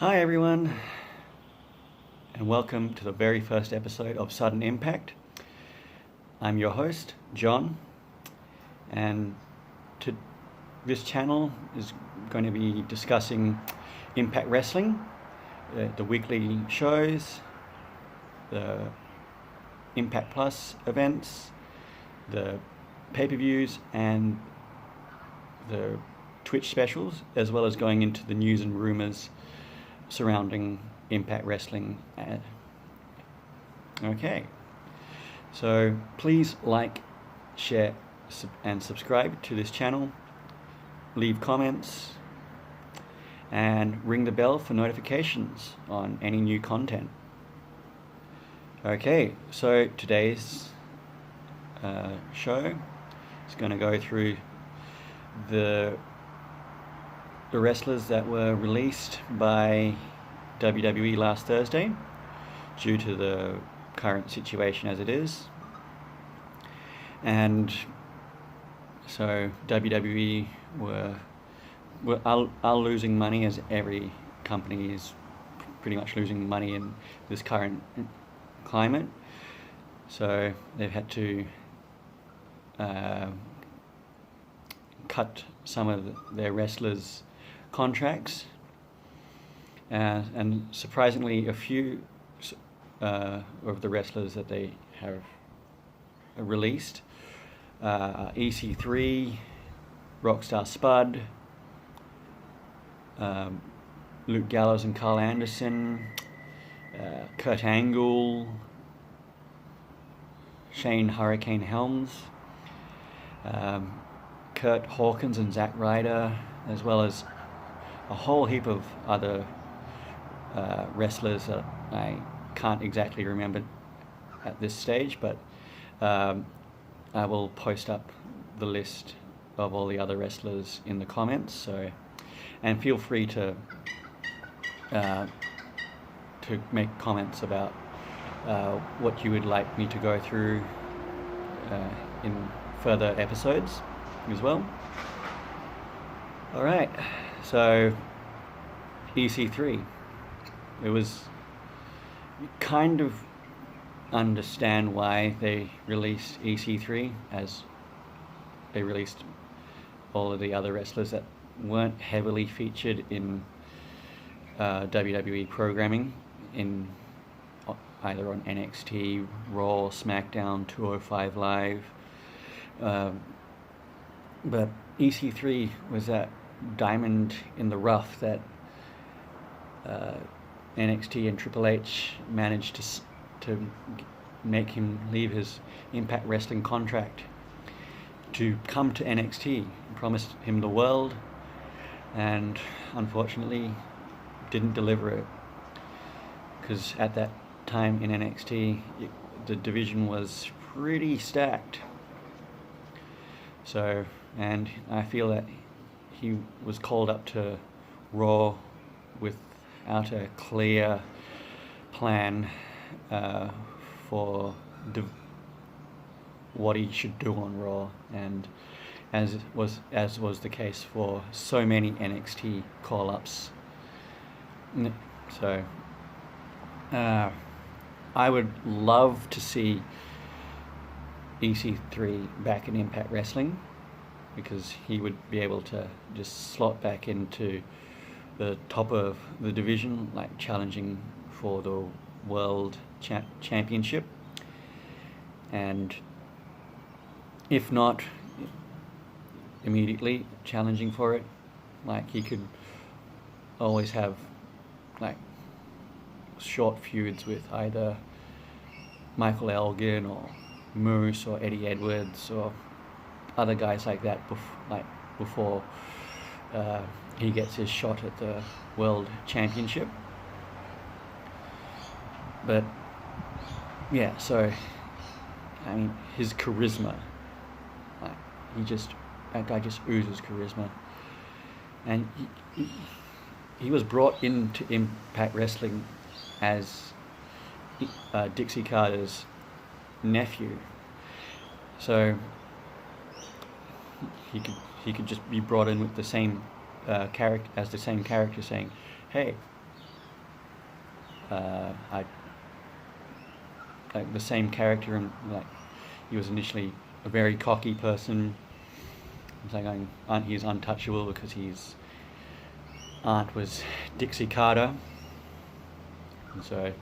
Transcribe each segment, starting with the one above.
Hi everyone, and welcome to the very first episode of Sudden Impact. I'm your host, John, and this channel is going to be discussing Impact Wrestling, the weekly shows, the Impact Plus events, the pay-per-views, and the Twitch specials, as well as going into the news and rumors surrounding Impact Wrestling. Okay, so please like, share, and subscribe to this channel. Leave comments and ring the bell for notifications on any new content. Okay, so today's show is going to go through the wrestlers that were released by WWE last Thursday due to the current situation as it is. And so WWE are losing money, as every company is pretty much losing money in this current climate. So they've had to cut some of their wrestlers' contracts, and surprisingly a few of the wrestlers that they have released, EC3, Rockstar Spud, Luke Gallows and Carl Anderson, Kurt Angle, Shane Hurricane Helms, Kurt Hawkins and Zack Ryder, as well as a whole heap of other wrestlers that I can't exactly remember at this stage, but I will post up the list of all the other wrestlers in the comments. So, and feel free to make comments about what you would like me to go through in further episodes as well. All right, so EC3, it was kind of understand why they released EC3, as they released all of the other wrestlers that weren't heavily featured in WWE programming, in either on NXT, Raw, SmackDown, 205 Live. But EC3 was that diamond in the rough that NXT and Triple H managed to make him leave his Impact Wrestling contract to come to NXT. Promised him the world, and unfortunately didn't deliver it, because at that time in NXT the division was pretty stacked. So, and I feel that he was called up to Raw without a clear plan for what he should do on Raw, and as was the case for so many NXT call-ups. So I would love to see EC3 back in Impact Wrestling, because he would be able to just slot back into the top of the division, like challenging for the World Championship, and if not immediately challenging for it, like he could always have like short feuds with either Michael Elgin or Moose or Eddie Edwards or other guys like that before he gets his shot at the World Championship. But yeah, so I mean, his charisma, like that guy just oozes charisma, and he was brought into Impact Wrestling as Dixie Carter's nephew, so he could just be brought in with the same character, saying, "Hey, I like the same character, and like he was initially a very cocky person. It's like he's untouchable because his aunt was Dixie Carter, and so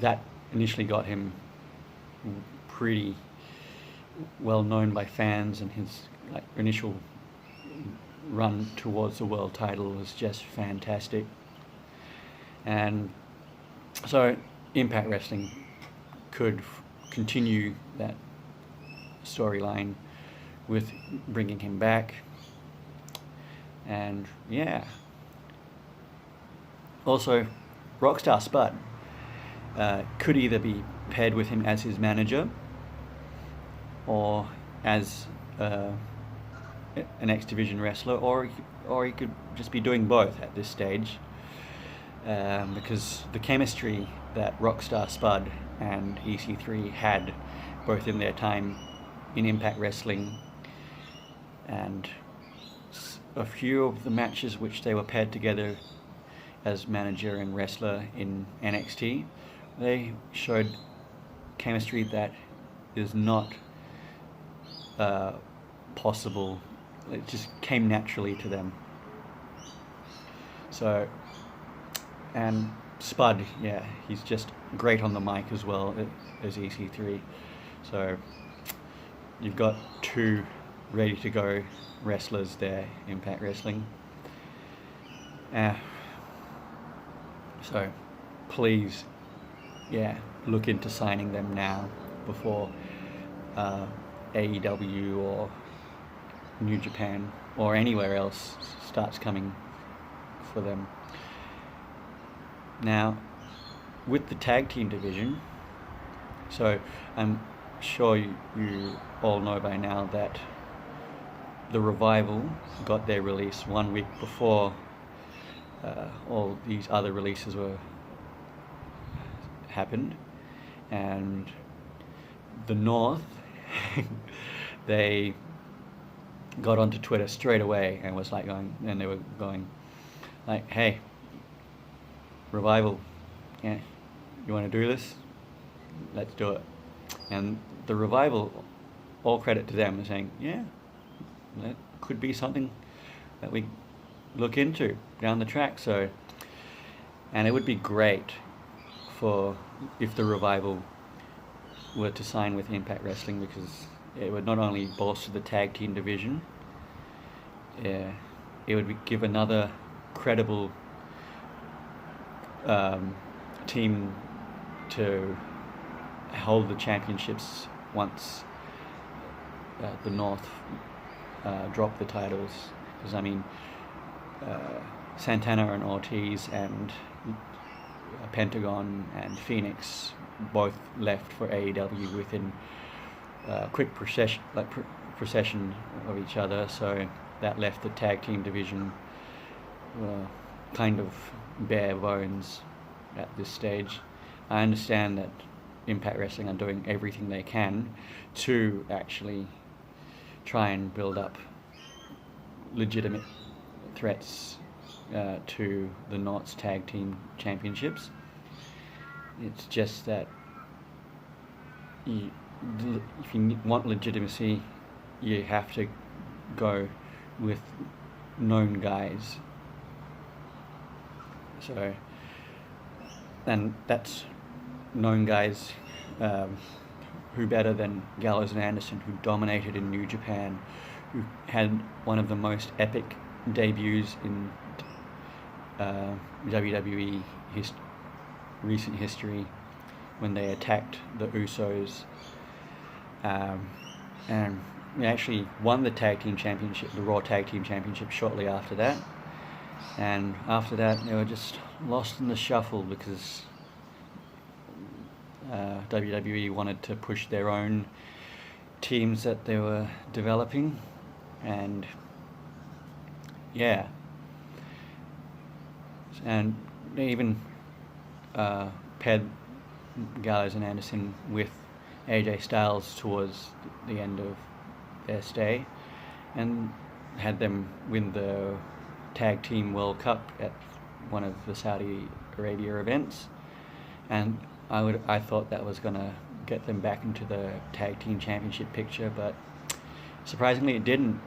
that initially got him pretty well known by fans, and his like initial run towards the world title was just fantastic. And so Impact Wrestling could continue that storyline with bringing him back. And yeah, also Rockstar Spud could either be paired with him as his manager or as an X Division wrestler, or he could just be doing both at this stage, because the chemistry that Rockstar Spud and EC3 had both in their time in Impact Wrestling and a few of the matches which they were paired together as manager and wrestler in NXT, they showed chemistry that is not possible. It just came naturally to them. So, and Spud, yeah, he's just great on the mic as well as EC3. So you've got two ready to go wrestlers there, Impact Wrestling. So please, yeah, look into signing them now before AEW or New Japan or anywhere else starts coming for them. Now, with the tag team division, so I'm sure you all know by now that the Revival got their release 1 week before all these other releases happened, and the North they got onto Twitter straight away and was like they were going like, hey, Revival, yeah, you want to do this? Let's do it. And the Revival, all credit to them, are saying, yeah, that could be something that we look into down the track. So, and it would be great if the Revival were to sign with Impact Wrestling, because it would not only bolster the tag team division, it would give another credible team to hold the championships once the North drop the titles. Because I mean, Santana and Ortiz and Pentagon and Phoenix both left for AEW within quick procession of each other, so that left the tag team division kind of bare bones at this stage. I understand that Impact Wrestling are doing everything they can to actually try and build up legitimate threats to the North's tag team championships. It's just that if you want legitimacy, you have to go with known guys. So, and that's known guys. Who better than Gallows and Anderson, who dominated in New Japan, who had one of the most epic debuts in WWE recent history when they attacked the Usos, and they actually won the tag team championship, the Raw Tag Team Championship, shortly after that. And after that, they were just lost in the shuffle because WWE wanted to push their own teams that they were developing, and yeah, and they even paired Gallows and Anderson with AJ Styles towards the end of their stay, and had them win the Tag Team World Cup at one of the Saudi Arabia events. and I thought that was gonna get them back into the tag team championship picture, but surprisingly it didn't,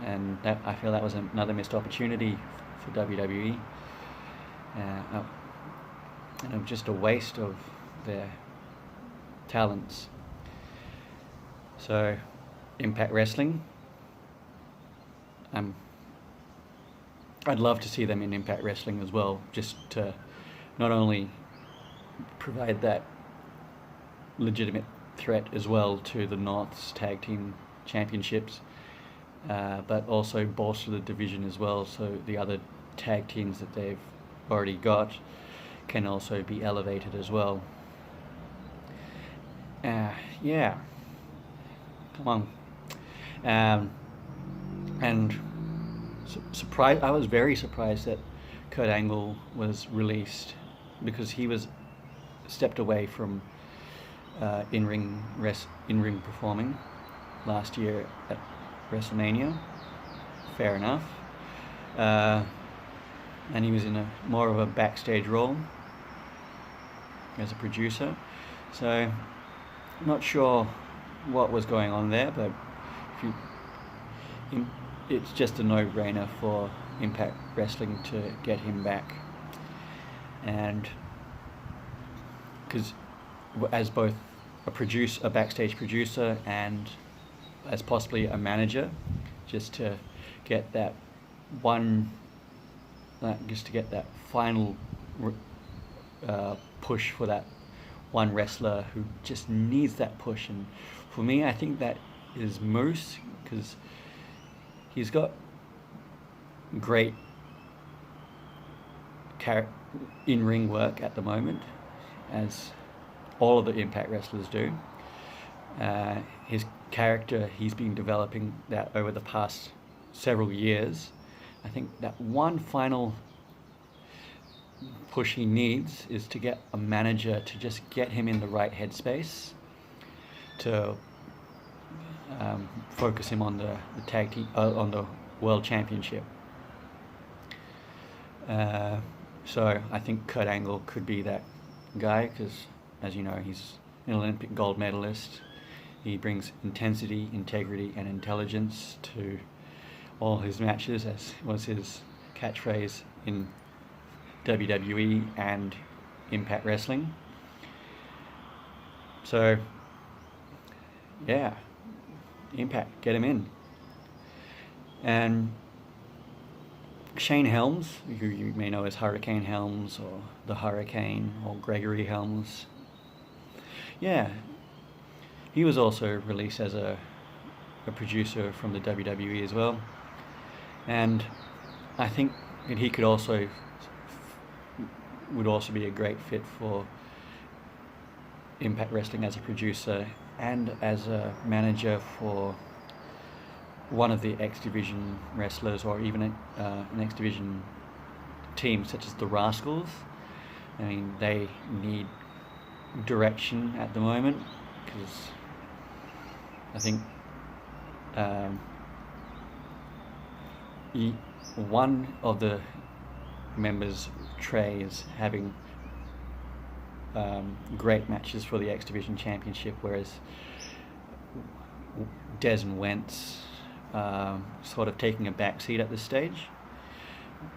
and I feel that was another missed opportunity for WWE, and it was just a waste of their talents. So, Impact Wrestling, I'd love to see them in Impact Wrestling as well, just to not only provide that legitimate threat as well to the North's Tag Team Championships, but also bolster the division as well, so the other tag teams that they've already got can also be elevated as well. Yeah, come on. And I was very surprised that Kurt Angle was released, because he was stepped away from in-ring performing last year at WrestleMania. Fair enough. And he was in more of a backstage role as a producer. So I'm not sure what was going on there, but it's just a no-brainer for Impact Wrestling to get him back. And because as both a backstage producer and as possibly a manager, just to get that final push for that one wrestler who just needs that push. And for me, I think that is Moose, because he's got great in-ring work at the moment, as all of the Impact wrestlers do. His character, he's been developing that over the past several years. I think that one final push he needs is to get a manager to just get him in the right headspace to focus him on the tag team, on the World Championship. So I think Kurt Angle could be that guy, because, as you know, he's an Olympic gold medalist. He brings intensity, integrity, and intelligence to all his matches, as was his catchphrase in WWE and Impact Wrestling. So, yeah, Impact, get him in. And Shane Helms, who you may know as Hurricane Helms or the Hurricane or Gregory Helms, yeah, he was also released as a producer from the WWE as well. And I think that he would also be a great fit for Impact Wrestling as a producer and as a manager for one of the X Division wrestlers, or even an X Division team such as the Rascals. I mean, they need direction at the moment, because I think one of the members, Trey, is having great matches for the X Division Championship, whereas Des and Wentz sort of taking a backseat at this stage,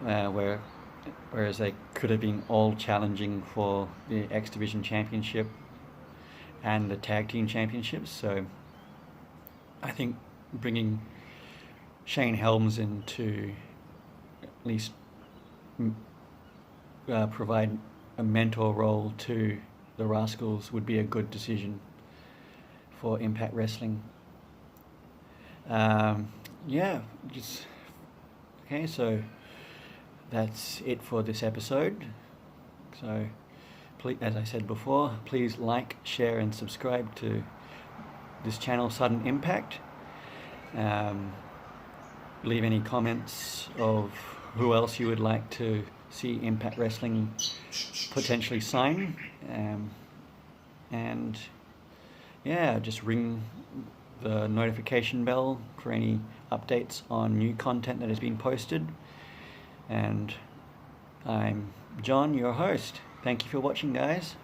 whereas they could have been all challenging for the X Division Championship and the Tag Team Championships. So I think bringing Shane Helms in to at least provide a mentor role to the Rascals would be a good decision for Impact Wrestling. Okay, so that's it for this episode. So please, as I said before, please like, share and subscribe to this channel, Sudden Impact. Leave any comments of who else you would like to see Impact Wrestling potentially sign, and yeah, just ring the notification bell for any updates on new content that has been posted. And I'm John, your host. Thank you for watching, guys.